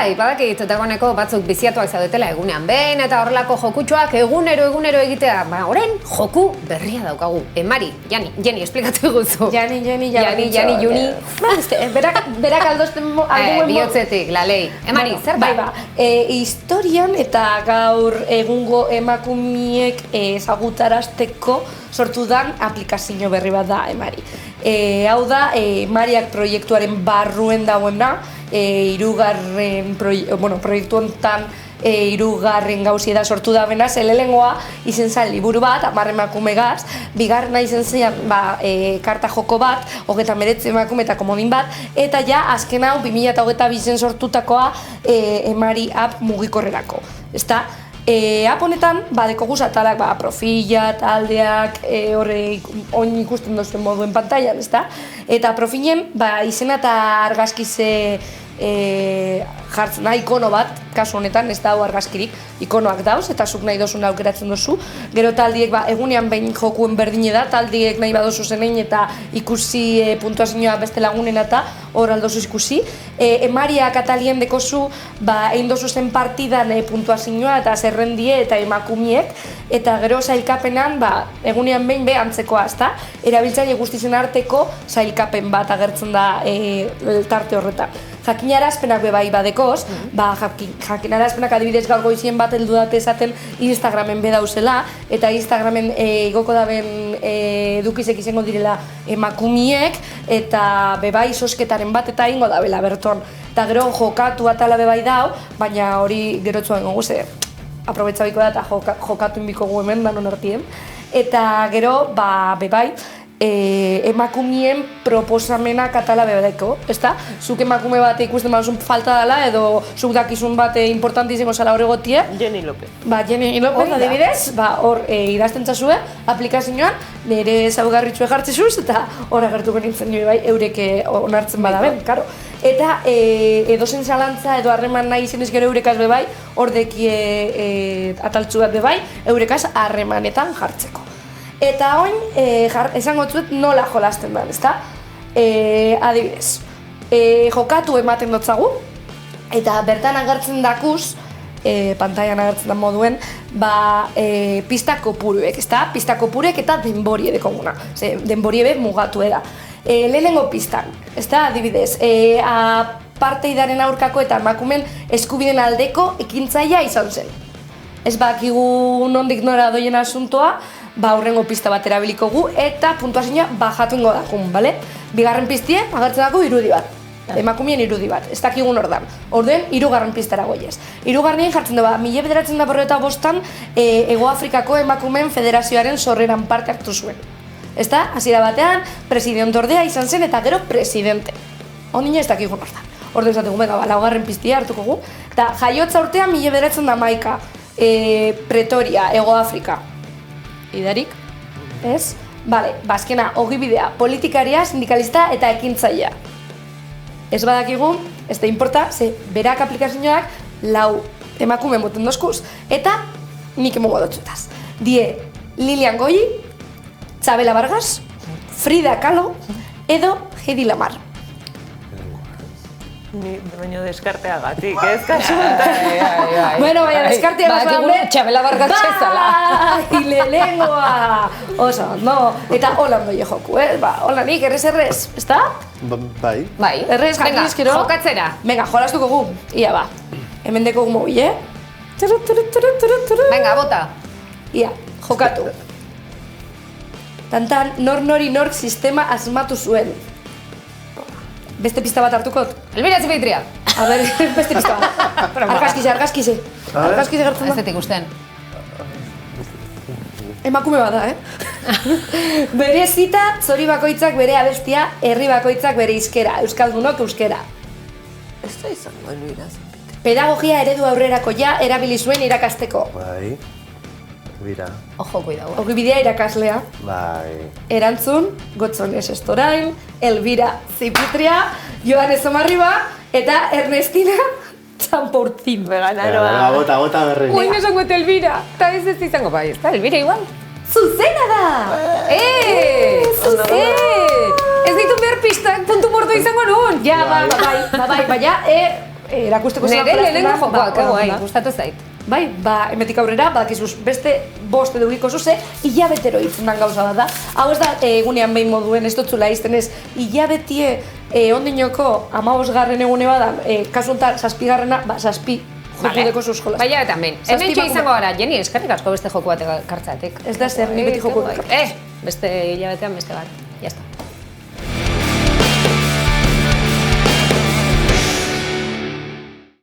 bai, badakit, dagoeneko batzuk biziatuak zaudetela egunean behin, eta horrelako jokutxoak egunero egitea, orain joku berria daukagu. Mari, Jani, esplikatu guzu. Jani, Juni. Berak aldozten alduen... Bihotzetik, lalei. Mari, zer da? Historian eta gaur egungo emakumiek ezagutarazteko sortu dan aplikazio berri bat da, Mari. Hau da, Mariak proiektuaren barruen dagoena, proiektu honetan hirugarren gauzi da sortu da benaz, lehenengoa izen zen liburu bat, 10 emakumegaz, bigarrena izen zen karta joko bat, 39 emakume eta komodin bat, eta ja, azken hau, 2022 sortutakoa Mari app mugikorrerako. App honetan, dekoguz atalak, profila, taldeak, oin ikusten duzuen moduen pantailan, eta profilen izena eta argazkize jartzen da, ikono bat, kasu honetan, ez dago argazkirik, ikonoak dauz, eta zuk nahi dozun aukeratzen duzu. Gero taldiek egunean behin jokuen berdine da, taldiek nahi badozu zenein eta ikusi puntuazioa beste lagunen eta hor aldozuz ikusi. Mariak atalien dekozu egin dozu zen partidan puntuazioa eta zerrendie eta emakumiek, eta gero sailkapenan egunean behin antzekoa, ezta? Erabiltzaile guztien arteko sailkapen bat agertzen da tarte horretan. Jakinarazpenak bai badekoz, jakinarazpenak adibidez gaur goizien bat heldu date esaten Instagramen bedauzela, eta Instagramen igoko daben edukizek izango direla emakumiek, eta bebai sosketaren bat eta ingo dabela berton. Eta gero jokatu atala bebai dau, baina hori gerotzuan goguze, aprobetxabiko da eta jokatu inbiko gu hemen danon artien. Eta gero, bebai, emakumien proposamenak atala bebadeko, ezta? Zuk emakume bat ikusten baduzun falta dela edo zuk dakizun bat importanti izango zala horregotie. Jenny López. Jenny López, adibidez, hor idazten txasue, aplikazioan, nire zaugarritxue jartzezuz eta hor agertuko nintzen nire bai, eurek onartzen badaben, karo. Eta edozen zalantza edo harreman nahi izenez gero eurekaz bebai, hor dekie ataltzu bat bebai, eurekaz harremanetan jartzeko. Eta oin, esango tzuet nola jolasten da, ezta? Adibidez, jokatu ematen dotzagu, eta bertan agertzen dakuz, pantailan agertzen da moduen, pista kopuruek, ezta? Pista kopuruek eta denborie dekoguna, denborie mugatu da. Lehenengo pistan, ezta? Adibidez, apartheidaren aurkako eta emakumeen eskubideen aldeko ekintzaia izan zen. Ez bakigu nondik nora doien asuntoa, hurrengo pista bat erabiliko gu eta puntuazioa bajatu ingo dagun, bale? Bigarren pistie, agertzen dago irudi bat, emakumeen irudi bat, ez dakigun ordan. Orduen, 3. pistara goiez. 3. jartzen dugu, 1995an Ego Afrikako Emakumeen Federazioaren sorreran parte hartu zuen. Ezta, hasiera batean, presidentordea izan zen eta gero presidente. Ondina ez dakigun ordan. Orduen esategu, 4. pistia hartuko gu. Eta jaiotza urtean 1911 Pretoria, Ego Afrika. Idarik, ez? Azkena, ogibidea, politikaria, sindikalista eta ekintzailea. Ez badakigun, ez da importa, berak aplikazioak 4 emakume moten dozkuz, eta nik emongo dutxutaz. Die, Lilian Goyi, Txabela Vargas, Frida Kahlo, edo Heidi Lamar. Ni baino deskarteagatik, ez kasu? Bueno, baina deskarteagaz badaude. Txabela Vargas txezala. Lehengoa! Oso, no, eta holan doi joku, hola nik, errez, ezta? Bai. Errez, jakizkero. Venga, jokatzera. Venga, jolastuko gu, ia Hemen deko gu mobil, Venga, bota. Ia, jokatu. Tantan, nori nork sistema asmatu zuen. Beste pista bat hartukot? Elbira Txipeitria. A ber, beste pista bat. Argazkize. Argazkize gertzen da. Ez detik usten. Emakume bat da, Bere zita, zori bakoitzak bere abestia, herri bakoitzak bere hizkera, euskaldunok euskera. Ez da izango Elbira Txipeitria. Pedagogia eredu aurrerakoia erabili zuen irakasteko. Bai. Elbira. Ojo, kuidago. Ogibidea irakaslea. Bai. Erantzun, Gotzones Estorain, Elbira Txipeitria, Joanes Omarriba eta Ernestina Txamportzin. Veganaroa. Bota berri. Uin esango eta Elbira. Eta ez izango bai, ez da, Elbira igual. Zuzena da! Ez ditu behar pistak puntu bordo izango nun. Ja, bai, baina, erakusteko Nere lehenengo jokoa, que guai, onda. gustatu zait. Bai, emetik aurrera, badakizuz, beste bost edo egiko zuze, hilabetero hitzen dan gauza bat da. Hau ez da, egunean behin moduen, ez dutzula izten ez, hilabetie ondinoko 15. egune bada, kasu honetan, 7. zazpi joku deko zuz jolaz. Baina eta hemen, hemen izango gara, Jenny, eskerrik asko beste joku bat kartzatik. Ez da zer, ni beti joku bat. Beste hilabetean beste bat, jazta.